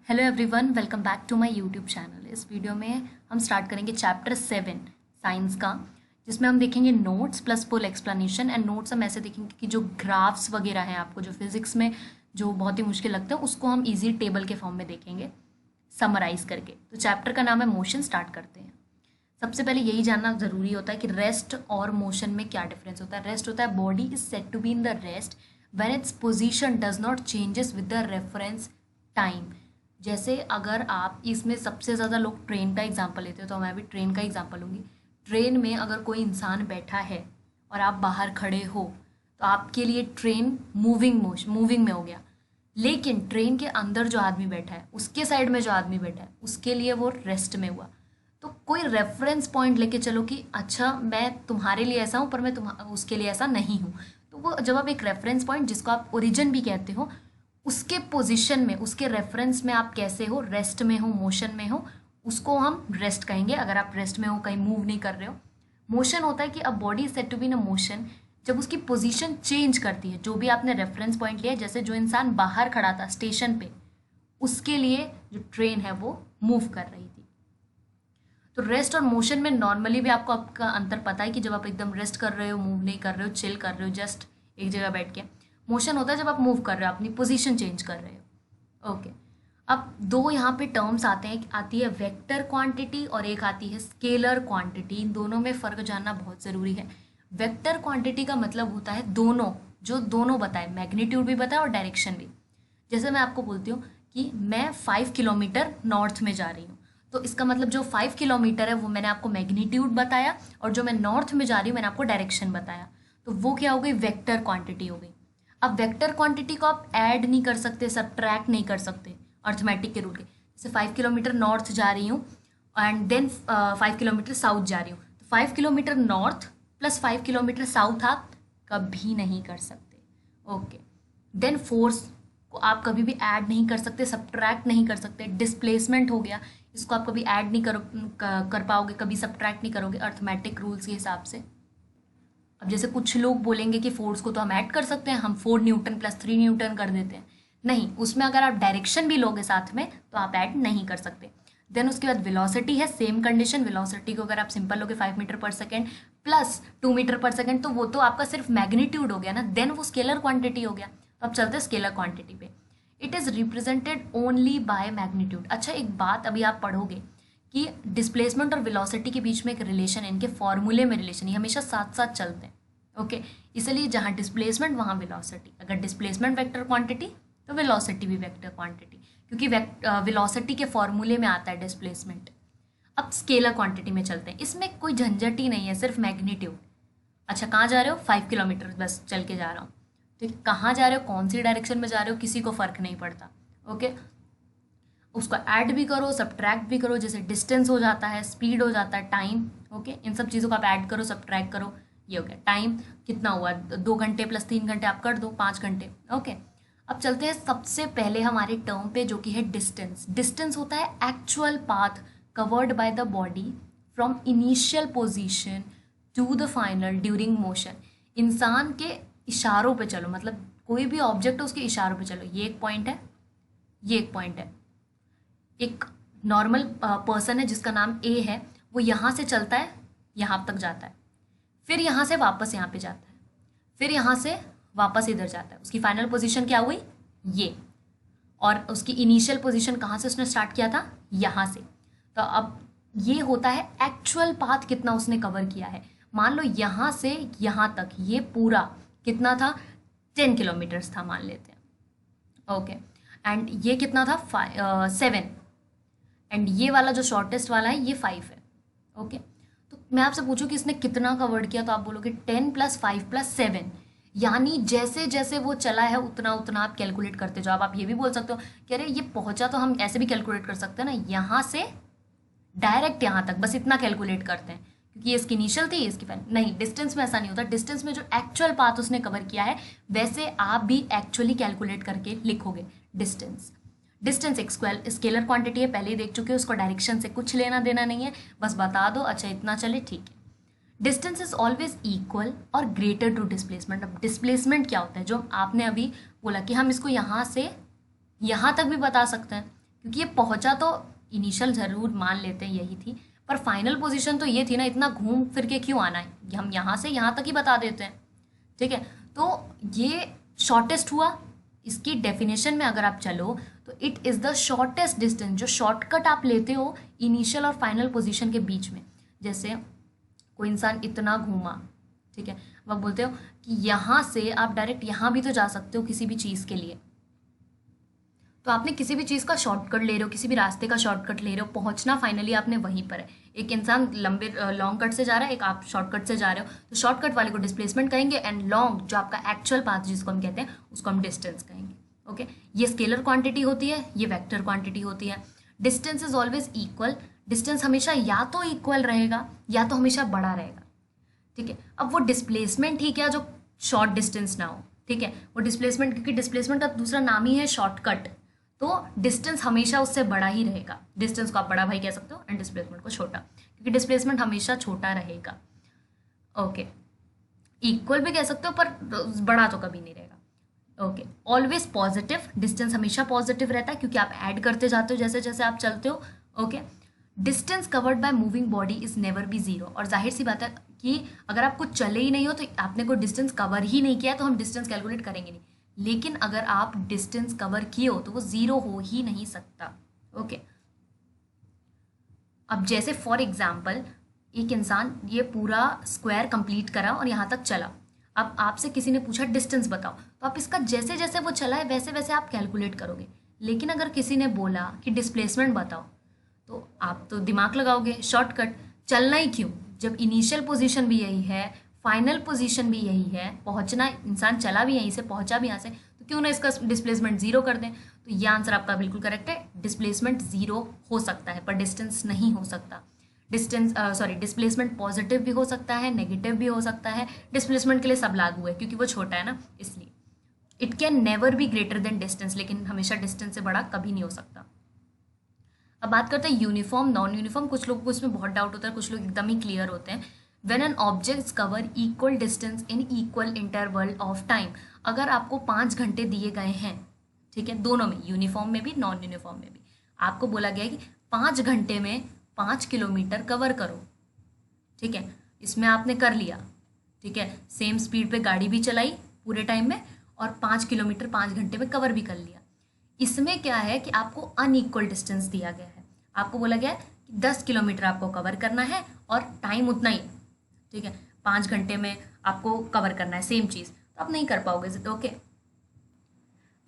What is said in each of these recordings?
Hello everyone, welcome back to my YouTube channel. इस video में हम स्टार्ट करेंगे चैप्टर 7 साइंस का, जिसमें हम देखेंगे notes plus full explanation. And notes हम ऐसे देखेंगे कि जो ग्राफ्स वगैरह हैं आपको जो फिजिक्स में जो बहुत ही मुश्किल लगते हैं उसको हम इजी टेबल के फॉर्म में देखेंगे समराइज करके। तो चैप्टर का नाम है मोशन। स्टार्ट करते हैं। सबसे पहले यही जानना ज़रूरी होता है कि रेस्ट और मोशन में क्या डिफरेंस होता है। रेस्ट होता है body is said to be in the rest when its position does not changes with the reference time. जैसे अगर आप इसमें सबसे ज़्यादा लोग ट्रेन का एग्जांपल लेते हो, तो मैं भी ट्रेन का एग्जांपल लूँगी। ट्रेन में अगर कोई इंसान बैठा है और आप बाहर खड़े हो तो आपके लिए ट्रेन मूविंग में हो गया, लेकिन ट्रेन के अंदर जो आदमी बैठा है, उसके साइड में जो आदमी बैठा है, उसके लिए वो रेस्ट में हुआ। तो कोई रेफरेंस पॉइंट लेके चलो कि अच्छा मैं तुम्हारे लिए ऐसा हूँ पर मैं उसके लिए ऐसा नहीं हूँ। तो वो जब आप एक रेफरेंस पॉइंट, जिसको आप ओरिजिन भी कहते हो, उसके पोजीशन में, उसके रेफरेंस में आप कैसे हो, रेस्ट में हो, मोशन में हो, उसको हम रेस्ट कहेंगे। अगर आप रेस्ट में हो, कहीं मूव नहीं कर रहे हो। मोशन होता है कि a body set to be in a motion जब उसकी पोजीशन चेंज करती है। जो भी आपने रेफरेंस पॉइंट लिया, जैसे जो इंसान बाहर खड़ा था स्टेशन पे, उसके लिए जो ट्रेन है वो मूव कर रही थी। तो रेस्ट और मोशन में नॉर्मली भी आपको आपका अंतर पता है कि जब आप एकदम रेस्ट कर रहे हो, मूव नहीं कर रहे हो, चिल कर रहे हो, जस्ट एक जगह बैठ के। मोशन होता है जब आप मूव कर रहे हो, अपनी पोजीशन चेंज कर रहे हो। ओके, अब दो यहाँ पे टर्म्स आते हैं। एक आती है वेक्टर क्वांटिटी और एक आती है स्केलर क्वांटिटी। इन दोनों में फ़र्क जानना बहुत ज़रूरी है। वेक्टर क्वांटिटी का मतलब होता है दोनों, जो दोनों बताए, मैग्नीट्यूड भी बताए और डायरेक्शन भी। जैसे मैं आपको बोलती हूँ कि मैं 5 किलोमीटर नॉर्थ में जा रही हूँ, तो इसका मतलब जो 5 किलोमीटर है वो मैंने आपको मैग्नीट्यूड बताया, और जो मैं नॉर्थ में जा रही हूँ मैंने आपको डायरेक्शन बताया। तो वो क्या हो गई, वेक्टर क्वांटिटी हो गई। अब वेक्टर क्वांटिटी को आप ऐड नहीं कर सकते, सब्ट्रैक्ट नहीं कर सकते अर्थमेटिक के रूल के। जैसे 5 किलोमीटर नॉर्थ जा रही हूँ एंड देन 5 किलोमीटर साउथ जा रही हूँ, तो 5 kilometre north plus 5 kilometre south आप कभी नहीं कर सकते। ओके, देन फोर्स को आप कभी भी ऐड नहीं कर सकते, सब्ट्रैक्ट नहीं कर सकते। डिस्प्लेसमेंट हो गया, इसको आप कभी ऐड नहीं कर पाओगे, कभी सब्ट्रैक्ट नहीं करोगे अर्थमेटिक रूल्स के हिसाब से। अब जैसे कुछ लोग बोलेंगे कि फोर्स को तो हम ऐड कर सकते हैं, हम 4 न्यूटन प्लस 3 न्यूटन कर देते हैं। नहीं, उसमें अगर आप डायरेक्शन भी लोगे साथ में तो आप ऐड नहीं कर सकते। देन उसके बाद वेलोसिटी है, सेम कंडीशन। वेलोसिटी को अगर आप सिंपल लोगे 5 metre per second plus 2 metre per second, तो वो तो आपका सिर्फ मैग्नीट्यूड हो गया ना, देन वो स्केलर क्वांटिटी हो गया। तो अब चलते हैं स्केलर क्वांटिटी पे। It is represented only by magnitude. अच्छा, एक बात अभी आप पढ़ोगे कि डिस्प्लेसमेंट और वेलोसिटी के बीच में एक रिलेशन है, इनके फॉर्मूले में रिलेशन, ये हमेशा साथ साथ चलते हैं। ओके, इसलिए जहाँ डिस्प्लेसमेंट वहाँ वेलोसिटी। अगर डिस्प्लेसमेंट वेक्टर क्वांटिटी तो वेलोसिटी भी वेक्टर क्वांटिटी, क्योंकि वेलोसिटी के फॉर्मूले में आता है डिस्प्लेसमेंट। अब स्केलर क्वांटिटी में चलते हैं। इसमें कोई झंझट ही नहीं है, सिर्फ मैग्नीट्यूड। अच्छा, कहाँ जा रहे हो, 5 किलोमीटर बस चल के जा रहा हूँ। तो कहाँ जा रहे हो, कौन सी डायरेक्शन में जा रहे हो, किसी को फर्क नहीं पड़ता। ओके, उसको ऐड भी करो, सब्ट्रैक्ट भी करो। जैसे डिस्टेंस हो जाता है, स्पीड हो जाता है, टाइम। ओके, इन सब चीज़ों को आप ऐड करो, सब्ट्रैक्ट करो। ये हो गया टाइम। कितना हुआ, 2 घंटे प्लस 3 घंटे आप कर दो, 5 घंटे। ओके, अब चलते हैं सबसे पहले हमारे टर्म पे, जो कि है डिस्टेंस। डिस्टेंस होता है actual path covered by the body from initial position to the final during motion. इंसान के इशारों पे चलो, मतलब कोई भी ऑब्जेक्ट है उसके इशारों पे चलो। ये एक पॉइंट है, ये एक पॉइंट है। एक नॉर्मल पर्सन है जिसका नाम ए है, वो यहाँ से चलता है, यहाँ तक जाता है, फिर यहाँ से वापस यहाँ पे जाता है, फिर यहाँ से वापस इधर जाता है। उसकी फाइनल पोजीशन क्या हुई, ये। और उसकी इनिशियल पोजीशन कहाँ से उसने स्टार्ट किया था, यहाँ से। तो अब ये होता है एक्चुअल पाथ, कितना उसने कवर किया है। मान लो यहाँ से यहाँ तक ये पूरा कितना था, 10 किलोमीटर्स था मान लेते हैं। ओके, एंड ये कितना था, 7, एंड ये वाला जो शॉर्टेस्ट वाला है ये 5 है। ओके, तो मैं आपसे पूछूं कि इसने कितना कवर्ड किया, तो आप बोलोगे 10 + 5 + 7। यानी जैसे जैसे वो चला है उतना उतना आप कैलकुलेट करते जाओ। आप ये भी बोल सकते हो कि अरे ये पहुंचा, तो हम ऐसे भी कैलकुलेट कर सकते हैं ना, यहाँ से डायरेक्ट यहाँ तक, बस इतना कैलकुलेट करते हैं क्योंकि ये इसकी इनिशियल थी, इसकी फाइनल। नहीं, डिस्टेंस में ऐसा नहीं होता। डिस्टेंस में जो एक्चुअल पाथ उसने कवर किया है वैसे आप भी एक्चुअली कैलकुलेट करके लिखोगे डिस्टेंस। डिस्टेंस एक स्केलर क्वांटिटी है, पहले ही देख चुके हो, उसको डायरेक्शन से कुछ लेना देना नहीं है, बस बता दो अच्छा इतना चले, ठीक है। डिस्टेंस इज ऑलवेज इक्वल और ग्रेटर टू डिस्प्लेसमेंट। अब डिस्प्लेसमेंट क्या होता है, जो आपने अभी बोला कि हम इसको यहाँ से यहाँ तक भी बता सकते हैं क्योंकि ये पहुंचा तो इनिशियल ज़रूर मान लेते हैं यही थी, पर फाइनल पोजीशन तो ये थी ना, इतना घूम फिर के क्यों आना है, हम यहाँ से यहाँ तक ही बता देते हैं। ठीक है, तो ये शॉर्टेस्ट हुआ। इसकी डेफिनेशन में अगर आप चलो तो it is the shortest distance, जो शॉर्टकट आप लेते हो इनिशियल और फाइनल पोजीशन के बीच में। जैसे कोई इंसान इतना घूमा, ठीक है, अब आप बोलते हो कि यहाँ से आप डायरेक्ट यहाँ भी तो जा सकते हो किसी भी चीज़ के लिए, तो आपने किसी भी चीज़ का शॉर्टकट ले रहे हो, किसी भी रास्ते का शॉर्टकट ले रहे हो, पहुंचना फाइनली आपने वहीं पर है। एक इंसान लंबे लॉन्ग कट से जा रहा है, एक आप शॉर्टकट से जा रहे हो, तो शॉर्टकट वाले को डिस्प्लेसमेंट कहेंगे एंड लॉन्ग जो आपका एक्चुअल पाथ जिसको हम कहते हैं उसको हम डिस्टेंस कहेंगे। ओके, ये स्केलर क्वांटिटी होती है, ये वेक्टर क्वांटिटी होती है। Distance is always equal, distance हमेशा या तो इक्वल रहेगा या तो हमेशा बड़ा रहेगा। ठीक है, अब वो डिस्प्लेसमेंट ही क्या जो शॉर्ट डिस्टेंस ना हो, ठीक है, वो डिस्प्लेसमेंट, क्योंकि डिस्प्लेसमेंट का दूसरा नाम ही है शॉर्टकट, तो डिस्टेंस हमेशा उससे बड़ा ही रहेगा। डिस्टेंस को आप बड़ा भाई कह सकते हो एंड डिस्प्लेसमेंट को छोटा, क्योंकि डिस्प्लेसमेंट हमेशा छोटा रहेगा। ओके, इक्वल भी कह सकते हो पर बड़ा तो कभी नहीं रहेगा। ओके, ऑलवेज पॉजिटिव, डिस्टेंस हमेशा पॉजिटिव रहता है क्योंकि आप ऐड करते जाते हो जैसे जैसे आप चलते हो। Okay, distance covered by moving body is never be zero, और जाहिर सी बात है कि अगर आप कुछ चले ही नहीं हो तो आपने कोई डिस्टेंस कवर ही नहीं किया तो हम डिस्टेंस कैलकुलेट करेंगे नहीं, लेकिन अगर आप डिस्टेंस कवर किए हो तो वो जीरो हो ही नहीं सकता। ओके, अब जैसे फॉर एग्जाम्पल एक इंसान ये पूरा स्क्वायर कंप्लीट करा और यहाँ तक चला, अब आपसे किसी ने पूछा डिस्टेंस बताओ, तो आप इसका जैसे जैसे वो चला है वैसे वैसे आप कैलकुलेट करोगे। लेकिन अगर किसी ने बोला कि डिस्प्लेसमेंट बताओ, तो आप तो दिमाग लगाओगे, शॉर्टकट, चलना ही क्यों जब इनिशियल पोजीशन भी यही है, फाइनल पोजीशन भी यही है, पहुंचना, इंसान चला भी यहीं से, पहुंचा भी यहाँ से, तो क्यों ना इसका डिस्प्लेसमेंट जीरो कर दें। तो ये आंसर आपका बिल्कुल करेक्ट है, डिस्प्लेसमेंट जीरो हो सकता है पर डिस्टेंस नहीं हो सकता। डिस्प्लेसमेंट पॉजिटिव भी हो सकता है, नेगेटिव भी हो सकता है, डिस्प्लेसमेंट के लिए सब लागू है क्योंकि वो छोटा है ना, इसलिए it can never be greater than distance, लेकिन हमेशा डिस्टेंस से बड़ा कभी नहीं हो सकता। अब बात करते हैं यूनिफॉर्म नॉन यूनिफॉर्म। कुछ लोगों को इसमें बहुत डाउट होता है, कुछ लोग एकदम ही क्लियर होते हैं। When an objects cover equal distance in equal interval of time, अगर आपको 5 घंटे दिए गए हैं, ठीक है, दोनों में, यूनिफॉर्म में भी नॉन यूनिफॉर्म में भी, आपको बोला गया है कि 5 घंटे में 5 किलोमीटर कवर करो, ठीक है, इसमें आपने कर लिया, ठीक है, सेम स्पीड पे गाड़ी भी चलाई पूरे टाइम में और 5 किलोमीटर 5 घंटे में कवर भी कर लिया। इसमें क्या है कि आपको अनइक्वल डिस्टेंस दिया गया है, आपको बोला गया है कि 10 किलोमीटर आपको कवर करना है और टाइम उतना ही, ठीक है, 5 घंटे में आपको कवर करना है सेम चीज़, तो आप नहीं कर पाओगे। ओके,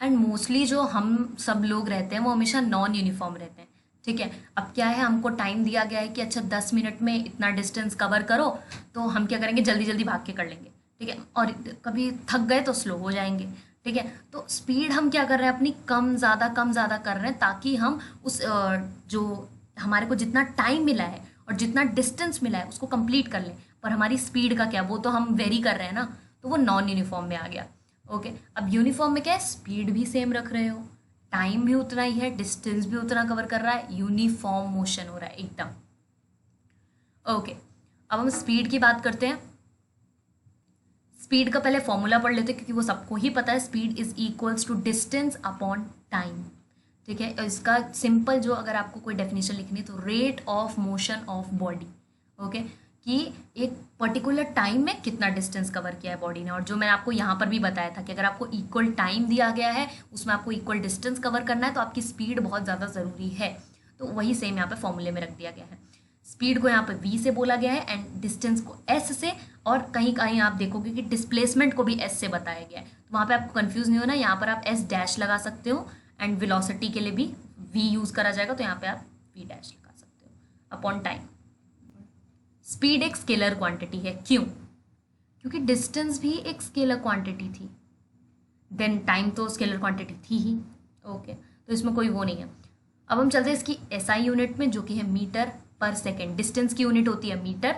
एंड मोस्टली जो हम सब लोग रहते हैं वो हमेशा नॉन यूनिफॉर्म रहते हैं, ठीक है। अब क्या है, हमको टाइम दिया गया है कि अच्छा 10 मिनट में इतना डिस्टेंस कवर करो, तो हम क्या करेंगे, जल्दी जल्दी भाग के कर लेंगे, ठीक है, और कभी थक गए तो स्लो हो जाएंगे, ठीक है। तो स्पीड हम क्या कर रहे हैं अपनी कम ज़्यादा कर रहे हैं ताकि हम उस जो हमारे को जितना टाइम मिला है और जितना डिस्टेंस मिला है उसको कंप्लीट कर लें, पर हमारी स्पीड का क्या, वो तो हम वेरी कर रहे हैं ना, तो वो नॉन यूनिफॉर्म में आ गया। ओके, अब यूनिफॉर्म में क्या है, स्पीड भी सेम रख रहे हो, टाइम भी उतना ही है, डिस्टेंस भी उतना कवर कर रहा है, यूनिफॉर्म मोशन हो रहा है एकदम। ओके, अब हम स्पीड की बात करते हैं। स्पीड का पहले फॉर्मूला पढ़ लेते हैं क्योंकि वो सबको ही पता है, speed is equals to distance upon time, ठीक है। इसका सिंपल जो अगर आपको कोई डेफिनेशन लिखनी है तो rate of motion of body, okay, कि एक पर्टिकुलर टाइम में कितना डिस्टेंस कवर किया है बॉडी ने, और जो मैंने आपको यहाँ पर भी बताया था कि अगर आपको इक्वल टाइम दिया गया है उसमें आपको इक्वल डिस्टेंस कवर करना है तो आपकी स्पीड बहुत ज़्यादा ज़रूरी है, तो वही सेम यहाँ पे फॉर्मूले में रख दिया गया है। स्पीड को यहाँ पे v से बोला गया है एंड डिस्टेंस को s से, और कहीं कहीं आप देखोगे कि डिस्प्लेसमेंट को भी s से बताया गया है, तो वहाँ पे आपको कंफ्यूज नहीं होना, यहाँ पर आप s डैश लगा सकते हो एंड वेलोसिटी के लिए भी v यूज़ करा जाएगा, तो यहाँ पे आप v डैश लगा सकते हो अपॉन टाइम। स्पीड एक स्केलर क्वांटिटी है, क्यों? क्योंकि डिस्टेंस भी एक स्केलर क्वांटिटी थी, देन टाइम तो स्केलर क्वांटिटी थी ही, ओके, तो इसमें कोई वो नहीं है। अब हम चलते हैं इसकी SI यूनिट में, जो कि है मीटर पर सेकेंड। डिस्टेंस की यूनिट होती है मीटर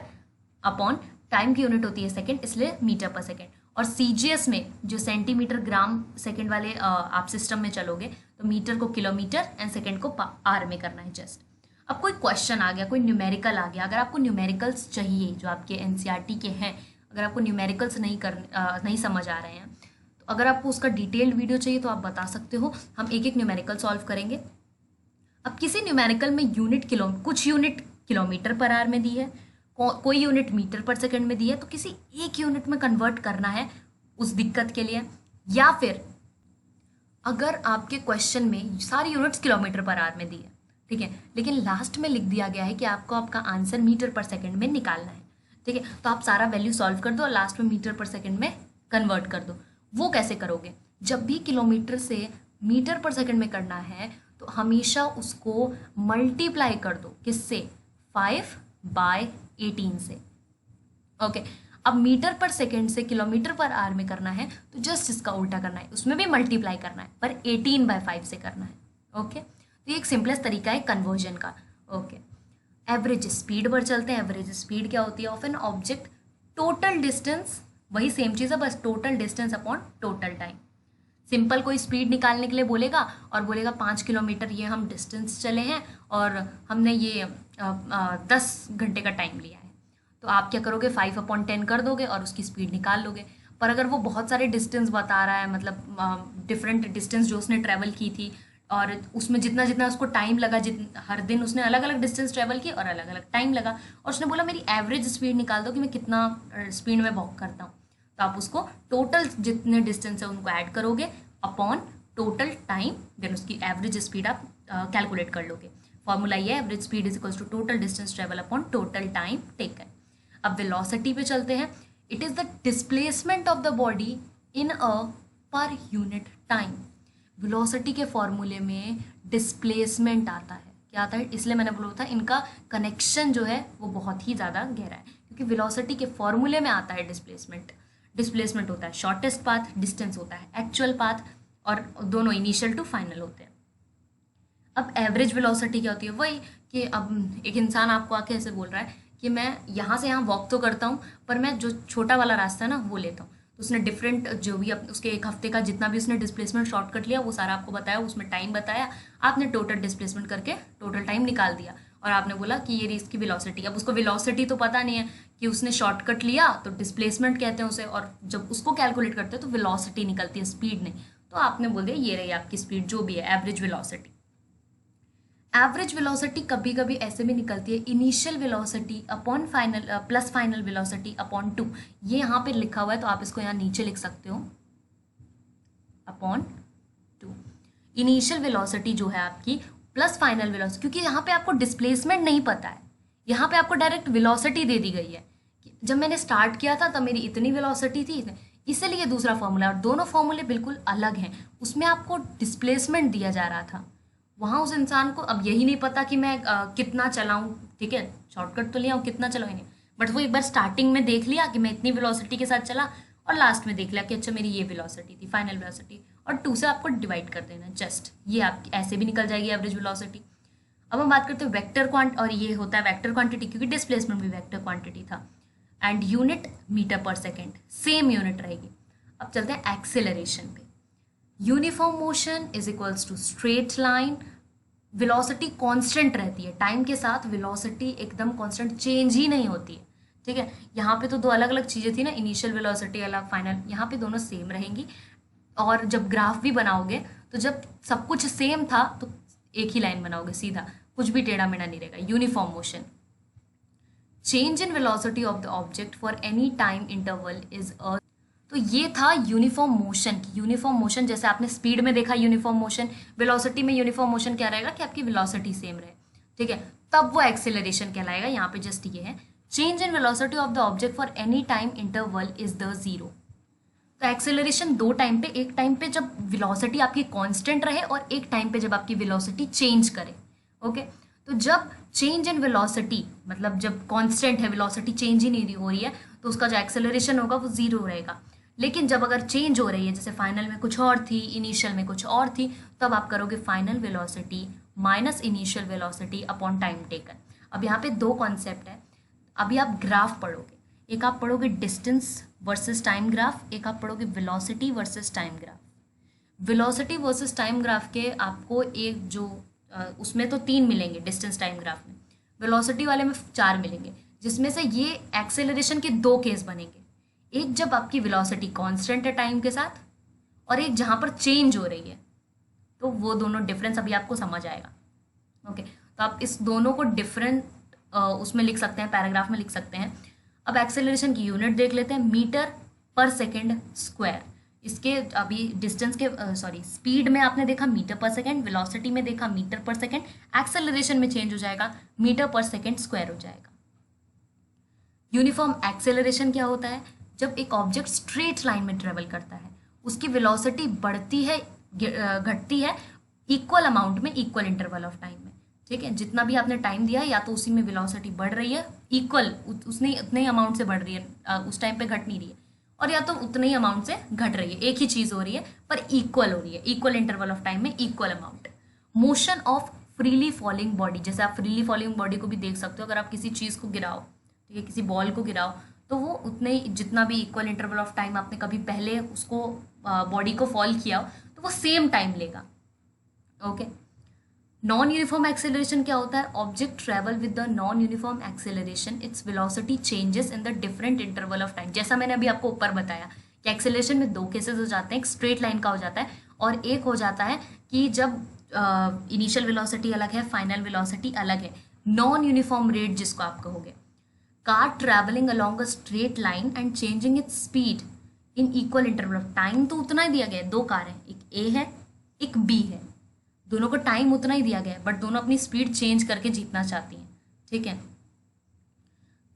अपॉन टाइम की यूनिट होती है सेकेंड, इसलिए मीटर पर सेकेंड। और CGS में जो सेंटीमीटर ग्राम सेकेंड वाले आप सिस्टम में चलोगे तो मीटर को किलोमीटर एंड सेकेंड को आर में करना है जस्ट। अब कोई क्वेश्चन आ गया, कोई न्यूमेरिकल आ गया, अगर आपको न्यूमेरिकल्स चाहिए जो आपके NCERT के हैं, अगर आपको न्यूमेरिकल्स नहीं समझ आ रहे हैं, तो अगर आपको उसका डिटेल्ड वीडियो चाहिए तो आप बता सकते हो, हम एक एक न्यूमेरिकल सॉल्व करेंगे। अब किसी न्यूमेरिकल में कुछ यूनिट किलोमीटर पर आवर में दी है, कोई यूनिट मीटर पर सेकंड में दी है, तो किसी एक यूनिट में कन्वर्ट करना है उस दिक्कत के लिए। या फिर अगर आपके क्वेश्चन में सारी यूनिट्स किलोमीटर पर आवर में दी है, ठीक है, लेकिन लास्ट में लिख दिया गया है कि आपको आपका आंसर मीटर पर सेकंड में निकालना है, ठीक है, तो आप सारा वैल्यू सॉल्व कर दो और लास्ट में मीटर पर सेकंड में कन्वर्ट कर दो। वो कैसे करोगे? जब भी किलोमीटर से मीटर पर सेकंड में करना है तो हमेशा उसको मल्टीप्लाई कर दो, किससे? 5/18 से। ओके, अब मीटर पर सेकंड से किलोमीटर पर आवर में करना है तो जस्ट इसका उल्टा करना है, उसमें भी मल्टीप्लाई करना है पर 18/5 से करना है। ओके, तो ये एक सिंपलेस्ट तरीका है कन्वर्जन का। ओके, एवरेज स्पीड पर चलते हैं। एवरेज स्पीड क्या होती है? Of an object total distance, वही सेम चीज़ है बस total distance upon total time. Simple कोई स्पीड निकालने के लिए बोलेगा और बोलेगा 5 किलोमीटर ये हम डिस्टेंस चले हैं और हमने ये 10 घंटे का टाइम लिया है, तो आप क्या करोगे? 5/10 कर दोगे और उसकी स्पीड निकाल लोगे। पर अगर वो बहुत सारे डिस्टेंस बता रहा है, मतलब डिफरेंट डिस्टेंस जो उसने ट्रैवल की थी और उसमें जितना जितना उसको टाइम लगा, हर दिन उसने अलग अलग डिस्टेंस ट्रैवल की और अलग अलग टाइम लगा, और उसने बोला मेरी एवरेज स्पीड निकाल दो कि मैं कितना स्पीड में वॉक करता हूँ, तो आप उसको टोटल जितने डिस्टेंस है उनको ऐड करोगे अपॉन टोटल टाइम, देन उसकी एवरेज स्पीड आप कैलकुलेट कर लोगे। फॉर्मूला ये है, average speed is equals to total distance travel upon total time taken. अब वेलोसिटी पे चलते हैं। It is the displacement of the body in a per unit time. Velocity के फॉर्मूले में डिस्प्लेसमेंट आता है, क्या आता है? इसलिए मैंने बोला था इनका कनेक्शन जो है वो बहुत ही ज़्यादा गहरा है, क्योंकि वेलोसिटी के फॉर्मूले में आता है डिस्प्लेसमेंट। डिस्प्लेसमेंट होता है शॉर्टेस्ट पाथ, डिस्टेंस होता है एक्चुअल पाथ, और दोनों इनिशियल टू फाइनल होते हैं। अब एवरेज वेलोसिटी क्या होती है? वही कि अब एक इंसान आपको आके ऐसे बोल रहा है कि मैं यहाँ से यहाँ वॉक तो करता हूँ पर मैं जो छोटा वाला रास्ता है ना वो लेता हूँ, तो उसने डिफरेंट जो भी उसके एक हफ्ते का जितना भी उसने डिस्प्लेसमेंट शॉर्टकट लिया वो सारा आपको बताया, उसमें टाइम बताया, आपने टोटल डिस्प्लेसमेंट करके टोटल टाइम निकाल दिया और आपने बोला कि ये इसकी वेलोसिटी। अब उसको वेलोसिटी तो पता नहीं है कि उसने शॉर्टकट लिया तो डिस्प्लेसमेंट कहते हैं उसे, और जब उसको कैलकुलेट करते हैं तो वेलोसिटी निकलती है, स्पीड नहीं। तो आपने बोल दिया ये रही आपकी स्पीड जो भी है, एवरेज वेलोसिटी। एवरेज वेलोसिटी कभी कभी ऐसे भी निकलती है, initial velocity upon final plus final velocity upon 2। ये यहाँ पे लिखा हुआ है तो आप इसको यहाँ नीचे लिख सकते हो, अपॉन 2। इनिशियल वेलोसिटी जो है आपकी प्लस फाइनल वेलोसिटी, क्योंकि यहाँ पे आपको डिस्प्लेसमेंट नहीं पता है, यहाँ पे आपको डायरेक्ट वेलोसिटी दे दी गई है। जब मैंने स्टार्ट किया था तब मेरी इतनी वेलोसिटी थी, इसीलिए दूसरा फॉर्मूला, और दोनों फॉर्मूले बिल्कुल अलग हैं। उसमें आपको डिस्प्लेसमेंट दिया जा रहा था, वहाँ उस इंसान को अब यही नहीं पता कि मैं कितना चलाऊँ, ठीक है, शॉर्टकट तो लिया हूँ, कितना चलाऊँ नहीं, बट वो एक बार स्टार्टिंग में देख लिया कि मैं इतनी वेलोसिटी के साथ चला, और लास्ट में देख लिया कि अच्छा मेरी ये वेलोसिटी थी फाइनल वेलोसिटी, और 2 से आपको डिवाइड कर देना जस्ट, ये आपकी ऐसे भी निकल जाएगी एवरेज वेलोसिटी। अब हम बात करते हैं वेक्टर क्वांट, और ये होता है वेक्टर क्वांटिटी क्योंकि डिस्प्लेसमेंट भी वेक्टर क्वांटिटी था, and unit metre per second, same unit रहेगी। अब चलते हैं एक्सेलरेशन पे। Uniform motion is equals to straight line. Velocity constant रहती है, टाइम के साथ वेलोसिटी एकदम कांस्टेंट चेंज ही नहीं होती है, ठीक है। यहाँ पे तो 2 अलग अलग चीज़ें थी ना, इनिशियल वेलोसिटी अलग, फाइनल, यहाँ पे दोनों सेम रहेंगी। और जब ग्राफ भी बनाओगे तो जब सब कुछ सेम था तो एक ही लाइन बनाओगे सीधा, कुछ भी टेढ़ा मेढ़ा नहीं रहेगा। Uniform motion, change in velocity of the object for any time interval is a, तो ये था यूनिफॉर्म मोशन। यूनिफॉर्म मोशन जैसे आपने स्पीड में देखा यूनिफॉर्म मोशन, वेलोसिटी में यूनिफॉर्म मोशन क्या रहेगा कि आपकी वेलोसिटी सेम रहे, ठीक है, तब वो एक्सेलरेशन कहलाएगा। यहाँ पे जस्ट ये है, change in velocity of the object for any time interval is the 0। तो एक्सेलरेशन 2 टाइम पे, एक टाइम पे जब वेलोसिटी आपकी कांस्टेंट रहे और एक टाइम पे जब आपकी वेलोसिटी चेंज करे। ओके, तो जब चेंज इन वेलोसिटी, मतलब जब कांस्टेंट है, वेलोसिटी चेंज ही नहीं हो रही है, तो उसका जो एक्सेलरेशन होगा वो 0 रहेगा। लेकिन जब अगर चेंज हो रही है, जैसे फाइनल में कुछ और थी, इनिशियल में कुछ और थी, तब आप करोगे final velocity minus initial velocity upon time taken. अब यहाँ पे 2 कॉन्सेप्ट है। अभी आप ग्राफ पढ़ोगे, एक आप पढ़ोगे डिस्टेंस वर्सेस टाइम ग्राफ, एक आप पढ़ोगे velocity versus time graph. Velocity versus time graph के आपको एक जो उसमें तो 3 मिलेंगे डिस्टेंस टाइम ग्राफ में, वेलोसिटी वाले में 4 मिलेंगे, जिसमें से ये एक्सेलरेशन के 2 केस बनेंगे। एक जब आपकी वेलोसिटी कांस्टेंट है टाइम के साथ, और एक जहाँ पर चेंज हो रही है, तो वो दोनों डिफरेंस अभी आपको समझ आएगा। ओके, तो आप इस दोनों को डिफरेंट उसमें लिख सकते हैं, पैराग्राफ में लिख सकते हैं। अब एक्सेलरेशन की यूनिट देख लेते हैं, मीटर पर सेकेंड स्क्वायर। इसके अभी डिस्टेंस के सॉरी स्पीड में आपने देखा मीटर पर सेकेंड, वेलोसिटी में देखा मीटर पर सेकेंड, एक्सेलरेशन में चेंज हो जाएगा, मीटर पर सेकेंड स्क्वायर हो जाएगा। यूनिफॉर्म एक्सेलरेशन क्या होता है? जब एक ऑब्जेक्ट स्ट्रेट लाइन में ट्रेवल करता है, उसकी वेलोसिटी बढ़ती है घटती है इक्वल अमाउंट में, इक्वल इंटरवल ऑफ टाइम में। ठीक है, जितना भी आपने टाइम दिया है या तो उसी में वेलोसिटी बढ़ रही है इक्वल, उसने उतने ही अमाउंट से बढ़ रही है, उस टाइम पे घट नहीं रही है, और या तो उतने ही अमाउंट से घट रही है, एक ही चीज हो रही है पर इक्वल हो रही है, इक्वल इंटरवल ऑफ टाइम में equal amount. Motion of freely falling body, जैसे आप फ्रीली फॉलिंग बॉडी को भी देख सकते हो, अगर आप किसी चीज को गिराओ, ठीक है, किसी बॉल को गिराओ, तो वो उतने ही जितना भी इक्वल इंटरवल ऑफ टाइम आपने कभी पहले उसको बॉडी को फॉल किया हो, तो वो सेम टाइम लेगा। ओके, नॉन यूनिफॉर्म एक्सेलरेशन क्या होता है? Object travel with the non uniform acceleration, its velocity changes in the different interval of time. जैसा मैंने अभी आपको ऊपर बताया कि एक्सेलरेशन में दो केसेस हो जाते हैं, एक स्ट्रेट लाइन का हो जाता है और एक हो जाता है कि जब इनिशियल वेलोसिटी अलग है, फाइनल वेलोसिटी अलग है, नॉन यूनिफॉर्म रेट जिसको आप कहोगे। Car travelling along a straight line and changing its speed in equal interval of time, तो उतना ही दिया गया है, दो कार है, एक ए है एक बी है, दोनों को टाइम उतना ही दिया गया है, बट दोनों अपनी स्पीड चेंज करके जीतना चाहती हैं। ठीक है,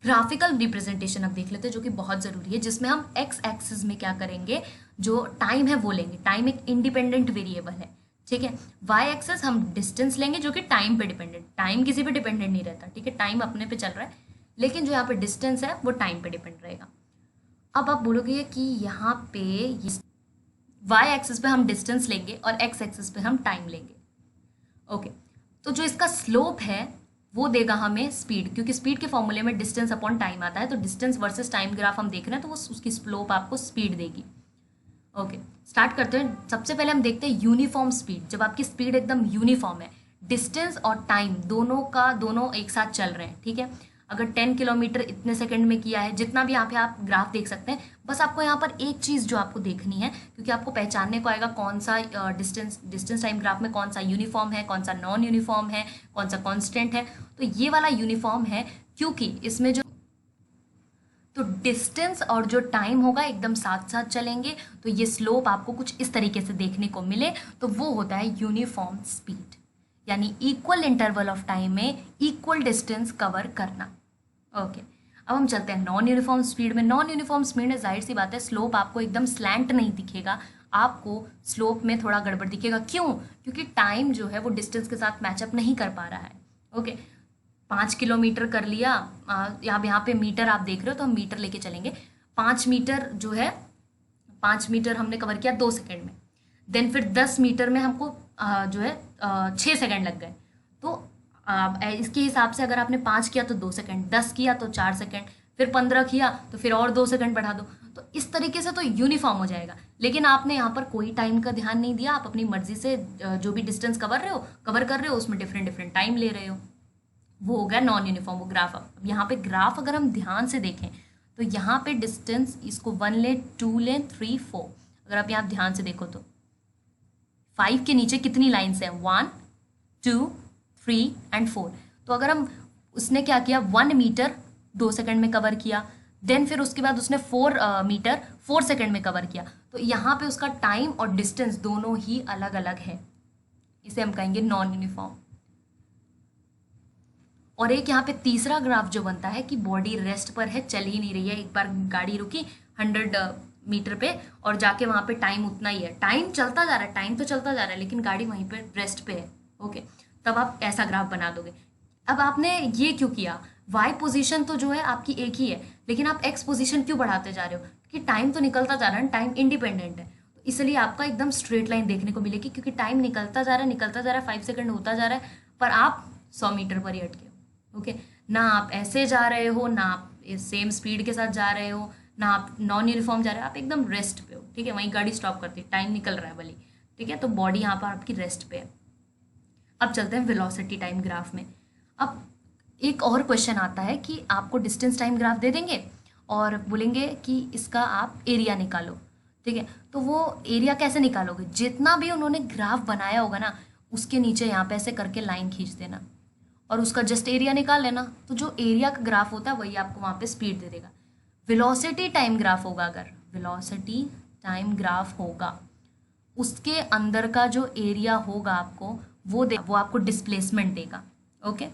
ग्राफिकल रिप्रेजेंटेशन अब देख लेते हैं, जो कि बहुत जरूरी है, जिसमें हम एक्स एक्सिस में क्या करेंगे, जो टाइम है वो लेंगे, टाइम एक इंडिपेंडेंट वेरिएबल है। ठीक है, वाई एक्सिस हम डिस्टेंस लेंगे जो कि टाइम पे डिपेंडेंट, टाइम किसी पे डिपेंडेंट नहीं रहता। ठीक है, टाइम अपने पे चल रहा है, लेकिन जो यहाँ पे डिस्टेंस है वो टाइम पे डिपेंड रहेगा। अब आप बोलोगे कि यहाँ पे वाई एक्सिस पे हम डिस्टेंस लेंगे और एक्स एक्सिस पे हम टाइम लेंगे। ओके, तो जो इसका स्लोप है वो देगा हमें स्पीड, क्योंकि स्पीड के फॉर्मूले में डिस्टेंस अपॉन टाइम आता है, तो डिस्टेंस वर्सेस टाइम ग्राफ हम देख रहे हैं, तो वो उसकी स्लोप आपको स्पीड देगी। ओके, स्टार्ट करते हैं। सबसे पहले हम देखते हैं यूनिफॉर्म स्पीड। जब आपकी स्पीड एकदम यूनिफॉर्म है, डिस्टेंस और टाइम दोनों एक साथ चल रहे हैं। ठीक है, अगर 10 किलोमीटर इतने सेकंड में किया है, जितना भी यहाँ पे आप ग्राफ देख सकते हैं, बस आपको यहाँ पर एक चीज़ जो आपको देखनी है, क्योंकि आपको पहचानने को आएगा कौन सा डिस्टेंस टाइम ग्राफ में कौन सा यूनिफॉर्म है, कौन सा नॉन यूनिफॉर्म है, कौन सा कांस्टेंट है। तो ये वाला यूनिफॉर्म है, क्योंकि इसमें जो तो डिस्टेंस और जो टाइम होगा एकदम साथ साथ चलेंगे, तो ये स्लोप आपको कुछ इस तरीके से देखने को मिले, तो वो होता है यूनिफॉर्म स्पीड, यानी इक्वल इंटरवल ऑफ टाइम में इक्वल डिस्टेंस कवर करना। ओके, अब हम चलते हैं नॉन यूनिफॉर्म स्पीड में। नॉन यूनिफॉर्म स्पीड में जाहिर सी बात है स्लोप आपको एकदम स्लैंट नहीं दिखेगा, आपको स्लोप में थोड़ा गड़बड़ दिखेगा। क्यों? क्योंकि टाइम जो है वो डिस्टेंस के साथ मैचअप नहीं कर पा रहा है। ओके, 5 किलोमीटर कर लिया, यहाँ पे मीटर आप देख रहे हो, तो हम मीटर लेके चलेंगे। 5 मीटर जो है, 5 मीटर हमने कवर किया 2 सेकेंड में, देन फिर 10 मीटर में हमको जो है 6 सेकेंड लग गए। तो इसके हिसाब से अगर आपने 5 किया तो 2 सेकेंड, 10 किया तो 4 सेकेंड, फिर 15 किया तो फिर और 2 सेकेंड बढ़ा दो, तो इस तरीके से तो यूनिफॉर्म हो जाएगा। लेकिन आपने यहाँ पर कोई टाइम का ध्यान नहीं दिया, आप अपनी मर्जी से जो भी डिस्टेंस कवर कर रहे हो उसमें डिफरेंट डिफरेंट टाइम ले रहे हो, वो हो गया नॉन यूनिफॉर्म, वो ग्राफ। अब यहाँ पे ग्राफ अगर हम ध्यान से देखें तो यहाँ पे डिस्टेंस इसको 1 लें, 2 लें, 3, 4, अगर आप यहाँ ध्यान से देखो तो 5 के नीचे कितनी लाइन्स हैं, 1, 2, 3 एंड 4। तो अगर हम, उसने क्या किया, 1 मीटर 2 सेकंड में कवर किया, देन फिर उसके बाद उसने 4 मीटर 4 सेकंड में कवर किया, तो यहाँ पे उसका टाइम और डिस्टेंस दोनों ही अलग अलग है, इसे हम कहेंगे नॉन यूनिफॉर्म। और एक यहाँ पे तीसरा ग्राफ जो बनता है कि बॉडी रेस्ट पर है, चल ही नहीं रही है, एक बार गाड़ी रुकी 100 मीटर पे और जाके वहाँ पे टाइम उतना ही है, टाइम चलता जा रहा है, टाइम तो चलता जा रहा है, लेकिन गाड़ी वहीं पे रेस्ट पे है। ओके, तब आप ऐसा ग्राफ बना दोगे। अब आपने ये क्यों किया, वाई पोजीशन तो जो है आपकी एक ही है, लेकिन आप एक्स पोजीशन क्यों बढ़ाते जा रहे हो, कि टाइम तो निकलता जा रहा है, टाइम इंडिपेंडेंट है, तो इसलिए आपका एकदम स्ट्रेट लाइन देखने को मिलेगी, क्योंकि टाइम निकलता जा रहा है 5 सेकंड होता जा रहा है, पर आप 100 मीटर पर ही अटके हो। ओके, ना आप ऐसे जा रहे हो, ना आप सेम स्पीड के साथ जा रहे हो, ना आप नॉन यूनिफॉर्म जा रहे हो, आप एकदम रेस्ट पे हो। ठीक है, वहीं गाड़ी स्टॉप करती है, टाइम निकल रहा है भले, ठीक है, तो बॉडी यहाँ पर आपकी रेस्ट पे है। अब चलते हैं वेलोसिटी टाइम ग्राफ में। अब एक और क्वेश्चन आता है कि आपको डिस्टेंस टाइम ग्राफ दे देंगे और बोलेंगे कि इसका आप एरिया निकालो। ठीक है, तो वो एरिया कैसे निकालोगे, जितना भी उन्होंने ग्राफ बनाया होगा ना, उसके नीचे यहाँ पे ऐसे करके लाइन खींच देना और उसका जस्ट एरिया निकाल लेना। तो जो एरिया का ग्राफ होता है वही आपको वहाँ पे स्पीड दे देगा। वेलोसिटी टाइम ग्राफ होगा, अगर वेलोसिटी टाइम ग्राफ होगा उसके अंदर का जो एरिया होगा आपको वो आपको डिस्प्लेसमेंट देगा। ओके,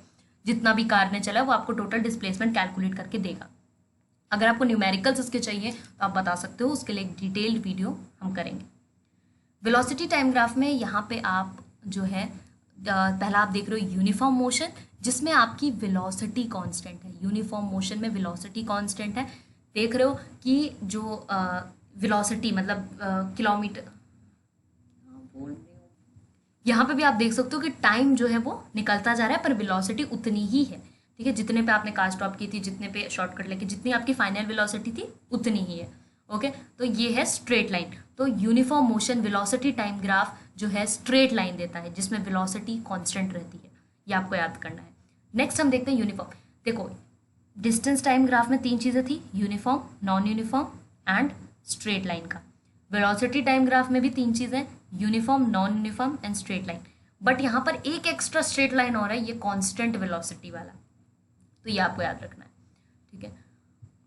जितना भी कार ने चला वो आपको टोटल डिस्प्लेसमेंट कैलकुलेट करके देगा। अगर आपको न्यूमेरिकल्स उसके चाहिए तो आप बता सकते हो, उसके लिए एक डिटेल्ड वीडियो हम करेंगे। वेलोसिटी टाइम ग्राफ में यहाँ पे आप जो है पहला आप देख रहे हो यूनिफॉर्म मोशन, जिसमें आपकी वेलोसिटी कांस्टेंट है। यूनिफॉर्म मोशन में वेलोसिटी कांस्टेंट है। देख रहे हो कि जो वेलोसिटी मतलब किलोमीटर, यहाँ पे भी आप देख सकते हो कि टाइम जो है वो निकलता जा रहा है पर वेलोसिटी उतनी ही है। ठीक है, जितने पे आपने कार स्टॉप की थी, जितने पे शॉर्टकट लेके जितनी आपकी फाइनल वेलोसिटी थी उतनी ही है। ओके, तो ये है स्ट्रेट लाइन। तो uniform motion velocity time graph जो है स्ट्रेट लाइन देता है जिसमें वेलोसिटी कांस्टेंट रहती है। ये आपको याद करना है। नेक्स्ट हम देखते हैं यूनिफॉर्म। देखो, डिस्टेंस टाइम ग्राफ में 3 चीज़ें थी, uniform, non uniform and straight line का। वेलोसिटी टाइम ग्राफ में भी 3 चीज़ें, uniform, non uniform and straight line. But यहाँ पर एक एक्स्ट्रा स्ट्रेट लाइन हो रहा है, ये कांस्टेंट वेलोसिटी वाला। तो ये आपको याद रखना है। ठीक है,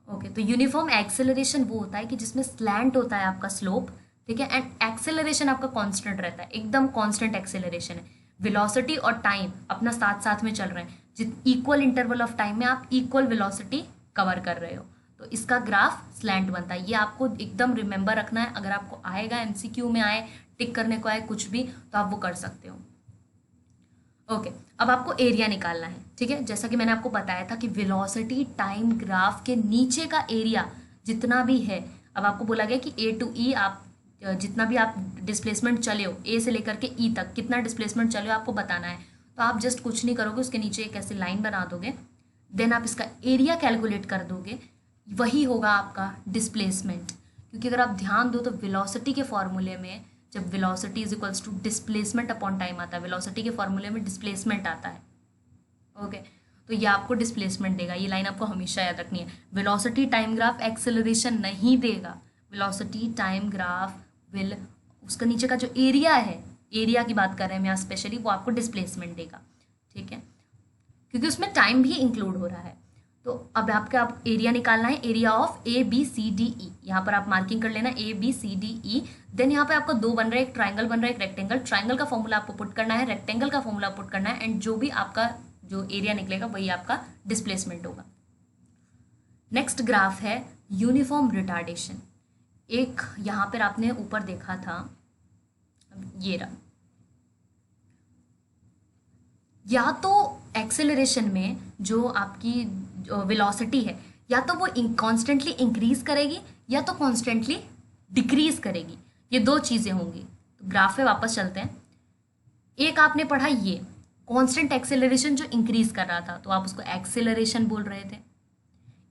ओके। तो यूनिफॉर्म एक्सेलरेशन वो होता है कि जिसमें स्लैंट होता है आपका स्लोप, ठीक है, एंड एक्सेलरेशन आपका कांस्टेंट रहता है, एकदम कांस्टेंट एक्सेलरेशन है। वेलोसिटी और टाइम अपना साथ साथ में चल रहे हैं, इक्वल इंटरवल ऑफ टाइम में आप इक्वल वेलोसिटी कवर कर रहे हो, तो इसका ग्राफ स्लैंट बनता है। ये आपको एकदम रिमेंबर रखना है। अगर आपको आएगा एमसीक्यू में आए, टिक करने को आए कुछ भी, तो आप वो कर सकते हो। ओके, अब आपको एरिया निकालना है। ठीक है, जैसा कि मैंने आपको बताया था कि वेलोसिटी टाइम ग्राफ के नीचे का एरिया जितना भी है, अब आपको बोला गया कि ए टू ई आप जितना भी आप डिस्प्लेसमेंट चले हो, ए से लेकर के ई तक कितना डिस्प्लेसमेंट चले हो आपको बताना है। तो आप जस्ट कुछ नहीं करोगे, उसके नीचे एक ऐसी लाइन बना दोगे, देन आप इसका एरिया कैलकुलेट कर दोगे, वही होगा आपका डिस्प्लेसमेंट। क्योंकि अगर आप ध्यान दो तो वेलोसिटी के फॉर्मूले में जब velocity is equals to displacement upon time आता है, वेलोसिटी के फॉर्मूले में डिस्प्लेसमेंट आता है। ओके, तो ये आपको डिस्प्लेसमेंट देगा। ये लाइन आपको हमेशा याद रखनी है। वेलोसिटी टाइम ग्राफ एक्सेलरेशन नहीं देगा। वेलोसिटी टाइम ग्राफ विल, उसका नीचे का जो एरिया है, एरिया की बात कर रहे हैं हम यहाँ स्पेशली, वो आपको डिस्प्लेसमेंट देगा। ठीक है, क्योंकि उसमें टाइम भी इंक्लूड हो रहा है। तो अब आपका आप एरिया निकालना है, area of A B C D E. यहाँ पर आप मार्किंग कर लेना A B C D E. Then यहाँ पे आपको 2 बन रहा है, एक ट्राइंगल बन रहा है, एक रेक्टेंगल। ट्राइंगल का फॉर्मूला आपको पुट करना है, रेक्टेंगल का फॉर्मूला पुट करना है, एंड जो भी आपका जो एरिया निकलेगा वही आपका डिस्प्लेसमेंट होगा। नेक्स्ट ग्राफ है यूनिफॉर्म रिटार्डेशन। एक यहाँ पर आपने ऊपर देखा था, ये रहा, या तो एक्सेलरेशन में जो आपकी वेलोसिटी है, या तो वो कॉन्स्टेंटली इंक्रीज करेगी या तो कॉन्स्टेंटली डिक्रीज करेगी। ये 2 चीज़ें होंगी। तो ग्राफ पे वापस चलते हैं। एक आपने पढ़ा ये कांस्टेंट एक्सेलरेशन जो इंक्रीज कर रहा था, तो आप उसको एक्सेलरेशन बोल रहे थे।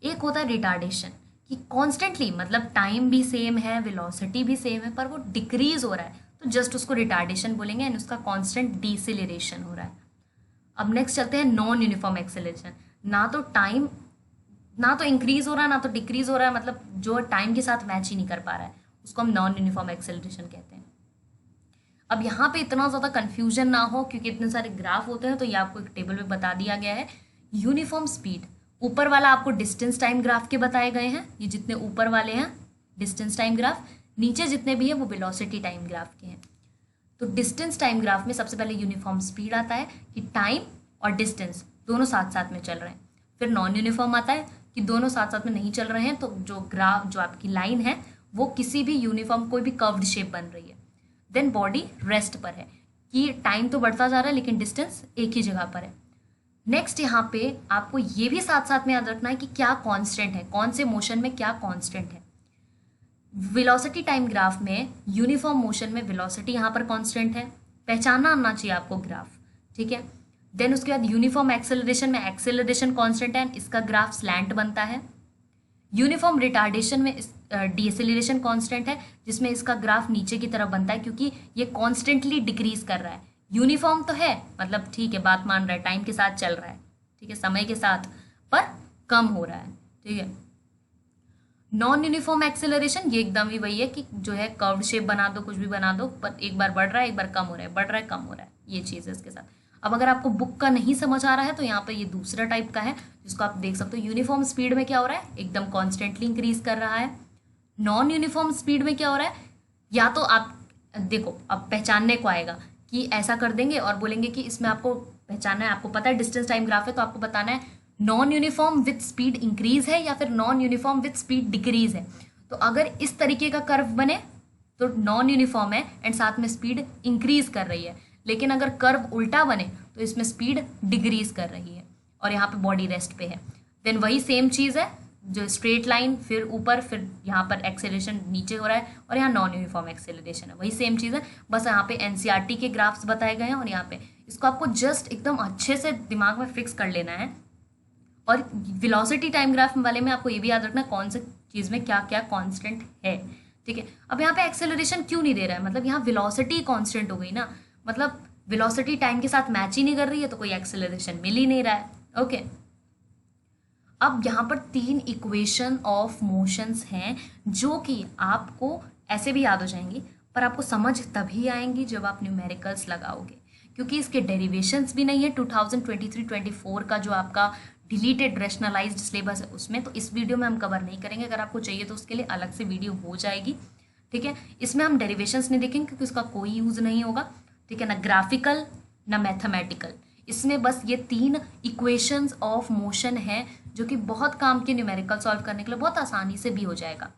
एक होता है रिटार्डेशन कि कॉन्स्टेंटली मतलब टाइम भी सेम है, वेलोसिटी भी सेम है, पर वो डिक्रीज हो रहा है, तो जस्ट उसको रिटार्डेशन बोलेंगे, एंड उसका कॉन्स्टेंट डिसेलरेशन हो रहा है। अब नेक्स्ट चलते हैं नॉन यूनिफॉर्म एक्सेलरेशन। ना तो टाइम, ना तो इंक्रीज हो रहा है ना तो डिक्रीज हो रहा है, मतलब जो टाइम के साथ मैच ही नहीं कर पा रहा है, उसको हम नॉन यूनिफॉर्म एक्सेलरेशन कहते हैं। अब यहाँ पे इतना ज़्यादा कंफ्यूजन ना हो क्योंकि इतने सारे ग्राफ होते हैं, तो ये आपको एक टेबल में बता दिया गया है। यूनिफॉर्म स्पीड, ऊपर वाला आपको डिस्टेंस टाइम ग्राफ के बताए गए हैं, ये जितने ऊपर वाले हैं डिस्टेंस टाइम ग्राफ, नीचे जितने भी हैं वो वेलोसिटी टाइम ग्राफ के हैं। तो डिस्टेंस टाइम ग्राफ में सबसे पहले यूनिफॉर्म स्पीड आता है कि टाइम और डिस्टेंस दोनों साथ साथ में चल रहे हैं। फिर नॉन यूनिफॉर्म आता है कि दोनों साथ साथ में नहीं चल रहे हैं, तो जो ग्राफ जो आपकी लाइन है वो किसी भी यूनिफॉर्म कोई भी कर्व्ड शेप बन रही है। देन बॉडी रेस्ट पर है कि टाइम तो बढ़ता जा रहा है लेकिन डिस्टेंस एक ही जगह पर है। नेक्स्ट यहाँ पे आपको ये भी साथ साथ में याद रखना है कि क्या कांस्टेंट है, कौन से मोशन में क्या कांस्टेंट है। वेलोसिटी टाइम ग्राफ में यूनिफॉर्म मोशन में वेलोसिटी यहाँ पर कांस्टेंट है, पहचानना आना चाहिए आपको ग्राफ। ठीक है, देन उसके बाद यूनिफॉर्म एक्सेलरेशन में एक्सेलरेशन कांस्टेंट है, इसका ग्राफ स्लैंट बनता है। यूनिफॉर्म रिटार्डेशन में डिसेलरेशन कांस्टेंट है, जिसमें इसका ग्राफ नीचे की तरफ बनता है क्योंकि ये कॉन्स्टेंटली डिक्रीज कर रहा है। यूनिफॉर्म तो है, मतलब ठीक है, बात मान रहा है, टाइम के साथ चल रहा है, ठीक है, समय के साथ, पर कम हो रहा है। ठीक है, नॉन यूनिफॉर्म एक्सेलरेशन ये एकदम ही वही है कि जो है कर्व शेप बना दो, कुछ भी बना दो, पर एक बार बढ़ रहा है, एक बार कम हो रहा है, बढ़ रहा है, कम हो रहा है, ये चीज़ है इसके साथ। अब अगर आपको बुक का नहीं समझ आ रहा है तो यहाँ पे ये दूसरा टाइप का है जिसको आप देख सकते हो। यूनिफॉर्म स्पीड में क्या हो रहा है, एकदम कॉन्स्टेंटली इंक्रीज कर रहा है। नॉन यूनिफॉर्म स्पीड में क्या हो रहा है, या तो आप देखो अब पहचानने को आएगा कि ऐसा कर देंगे और बोलेंगे कि इसमें आपको पहचानना है, आपको पता है डिस्टेंस टाइम ग्राफ है तो आपको बताना है non uniform with speed increase है या फिर non uniform with speed decrease है। तो अगर इस तरीके का कर्व बने तो नॉन यूनिफॉर्म है एंड साथ में स्पीड इंक्रीज कर रही है, लेकिन अगर कर्व उल्टा बने तो इसमें स्पीड डिक्रीज कर रही है और यहाँ पे बॉडी रेस्ट पे है। देन वही सेम चीज़ है, जो स्ट्रेट लाइन फिर ऊपर, फिर यहाँ पर एक्सेलरेशन नीचे हो रहा है और यहाँ नॉन यूनिफॉर्म एक्सेलरेशन है, वही सेम चीज़ है, बस यहाँ पे एनसीईआरटी के ग्राफ्स बताए गए हैं और यहाँ पे इसको आपको जस्ट एकदम अच्छे से दिमाग में फिक्स कर लेना है। और वेलोसिटी टाइम ग्राफ वाले में आपको ये भी याद रखना कौन सी चीज़ में क्या क्या कांस्टेंट है, ठीक है। अब यहाँ पे एक्सेलरेशन क्यों नहीं दे रहा है, मतलब यहाँ वेलोसिटी कांस्टेंट हो गई ना, मतलब वेलोसिटी टाइम के साथ मैच ही नहीं कर रही है तो कोई एक्सेलरेशन मिल ही नहीं रहा है, ओके। अब यहाँ पर 3 इक्वेशन ऑफ मोशंस हैं जो कि आपको ऐसे भी याद हो जाएंगी, पर आपको समझ तभी आएंगी जब आप न्यूमेरिकल्स लगाओगे, क्योंकि इसके डेरिवेशंस भी नहीं है 2023-24 का जो आपका डिलीटेड रैशनलाइज्ड सिलेबस है उसमें, तो इस वीडियो में हम कवर नहीं करेंगे। अगर आपको चाहिए तो उसके लिए अलग से वीडियो हो जाएगी, ठीक है। इसमें हम डेरिवेशंस नहीं देखेंगे क्योंकि उसका कोई यूज़ नहीं होगा, ठीक है, ना ग्राफिकल ना मैथमेटिकल। इसमें बस ये 3 इक्वेशंस ऑफ मोशन है जो कि बहुत काम के न्यूमेरिकल सॉल्व करने के लिए बहुत आसानी से भी हो जाएगा।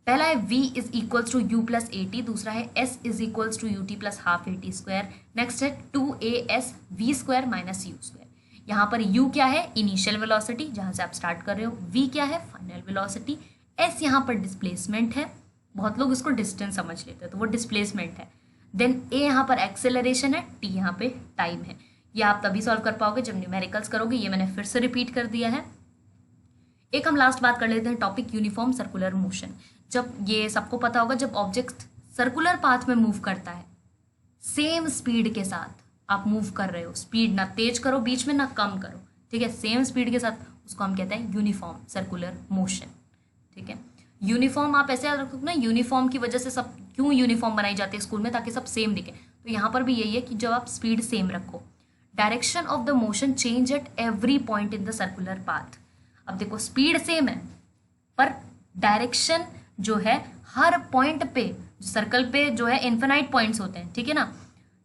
पहला है v is equals to u plus a t, दूसरा है s is equals to u t plus half a t square, next है 2as v square minus u square. यहाँ पर u क्या है, इनिशियल वेलोसिटी जहाँ से आप स्टार्ट कर रहे हो, v क्या है, फाइनल वेलोसिटी, s यहाँ पर डिस्प्लेसमेंट है, बहुत लोग इसको डिस्टेंस समझ लेते हैं तो वो डिस्प्लेसमेंट है, देन a यहाँ पर एक्सेलरेशन है, t यहाँ पे टाइम है। ये आप तभी सॉल्व कर पाओगे जब न्यूमेरिकल्स करोगे, ये मैंने फिर से रिपीट कर दिया है। एक हम लास्ट बात कर लेते हैं टॉपिक यूनिफॉर्म सर्कुलर मोशन। जब ये सबको पता होगा, जब ऑब्जेक्ट सर्कुलर पाथ में मूव करता है सेम स्पीड के साथ आप मूव कर रहे हो, स्पीड ना तेज करो बीच में ना कम करो, ठीक है, सेम स्पीड के साथ, उसको हम कहते हैं यूनिफॉर्म सर्कुलर मोशन, ठीक है। यूनिफॉर्म आप ऐसे याद रखो ना, यूनिफॉर्म की वजह से सब क्यों यूनिफॉर्म बनाई जाती है स्कूल में, ताकि सब सेम दिखे, तो यहाँ पर भी यही है कि जब आप स्पीड सेम रखो, direction of the motion change at every point in the circular path. अब देखो स्पीड सेम है पर डायरेक्शन जो है हर पॉइंट पे, सर्कल पे जो है इन्फिनाइट पॉइंट्स होते हैं, ठीक है ना,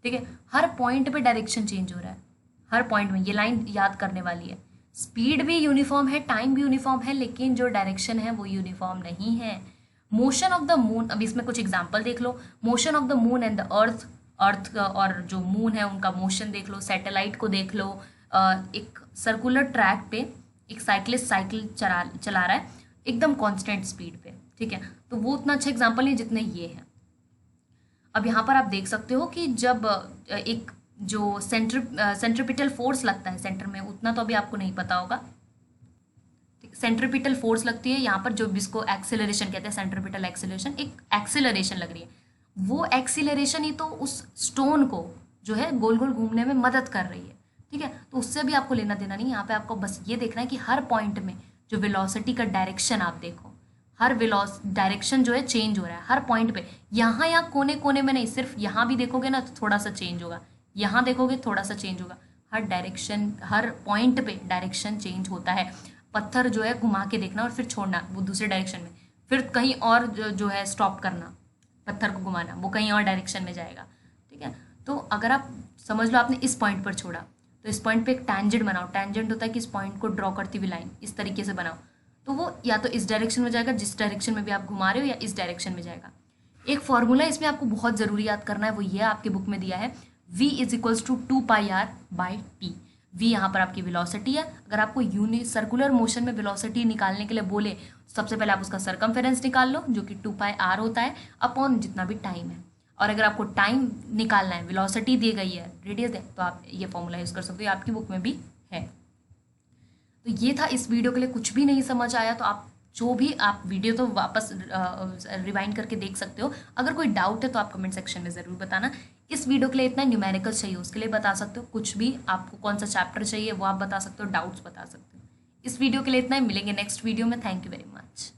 ठीक है, हर पॉइंट पे डायरेक्शन चेंज हो रहा है, हर पॉइंट में, ये लाइन याद करने वाली है। स्पीड भी यूनिफॉर्म है, टाइम भी यूनिफॉर्म है, लेकिन जो डायरेक्शन है वो यूनिफॉर्म नहीं है। मोशन ऑफ द मून, अब इसमें कुछ एग्जाम्पल देख लो, motion of the moon and the earth, earth और जो मून है उनका मोशन देख लो, सैटेलाइट को देख लो, एक सर्कुलर ट्रैक पे एक साइकिलिस्ट साइकिल चला रहा है एकदम कांस्टेंट स्पीड पे, ठीक है, तो वो उतना अच्छा एग्जांपल नहीं जितने ये है। अब यहाँ पर आप देख सकते हो कि जब एक जो सेंट्रीपिटल फोर्स लगता है सेंटर में, उतना तो अभी आपको नहीं पता होगा, सेंट्रीपिटल फोर्स लगती है यहाँ पर, जो जिसको एक्सेलरेशन कहते हैं, सेंट्रीपिटल एक्सेलरेशन, एक एक्सेलरेशन लग रही है, वो एक्सीलरेशन ही तो उस स्टोन को जो है गोल गोल घूमने में मदद कर रही है, ठीक है, तो उससे भी आपको लेना देना नहीं। यहाँ पे आपको बस ये देखना है कि हर पॉइंट में जो वेलोसिटी का डायरेक्शन आप देखो, हर डायरेक्शन जो है चेंज हो रहा है हर पॉइंट पे, यहाँ या कोने कोने में नहीं, सिर्फ यहाँ भी देखोगे ना तो थोड़ा सा चेंज होगा, यहाँ देखोगे थोड़ा सा चेंज होगा, हर डायरेक्शन हर पॉइंट पे डायरेक्शन चेंज होता है। पत्थर जो है घुमा के देखना और फिर छोड़ना वो दूसरे डायरेक्शन में, फिर कहीं और जो है स्टॉप करना, पत्थर को घुमाना, वो कहीं और डायरेक्शन में जाएगा, ठीक है। तो अगर आप समझ लो आपने इस पॉइंट पर छोड़ा तो इस पॉइंट पे एक टैंजेंट बनाओ, टैंजेंट होता है कि इस पॉइंट को ड्रॉ करती हुई लाइन इस तरीके से बनाओ, तो वो या तो इस डायरेक्शन में जाएगा जिस डायरेक्शन में भी आप घुमा रहे हो, या इस डायरेक्शन में जाएगा। एक फॉर्मूला इसमें आपको बहुत ज़रूरी याद करना है, वो ये आपके बुक में दिया है, v is equals to 2πr/t। v यहाँ पर आपकी वेलोसिटी है। अगर आपको सर्कुलर मोशन में वेलोसिटी निकालने के लिए बोले, सबसे पहले आप उसका सरकमफेरेंस निकाल लो जो कि 2πr होता है अपॉन जितना भी टाइम है, और अगर आपको टाइम निकालना है, वेलोसिटी दी गई है, रेडियस है, तो आप ये फॉर्मूला यूज़ कर सकते हो, आपकी बुक में भी है। तो ये था इस वीडियो के लिए। कुछ भी नहीं समझ आया तो आप जो भी आप वीडियो तो वापस रिवाइंड करके देख सकते हो। अगर कोई डाउट है तो आप कमेंट सेक्शन में ज़रूर बताना। इस वीडियो के लिए इतना न्यूमेरिकल चाहिए उसके लिए बता सकते हो, कुछ भी आपको कौन सा चैप्टर चाहिए वो आप बता सकते हो, डाउट्स बता सकते हो। इस वीडियो के लिए इतना ही, मिलेंगे नेक्स्ट वीडियो में। Thank you very much.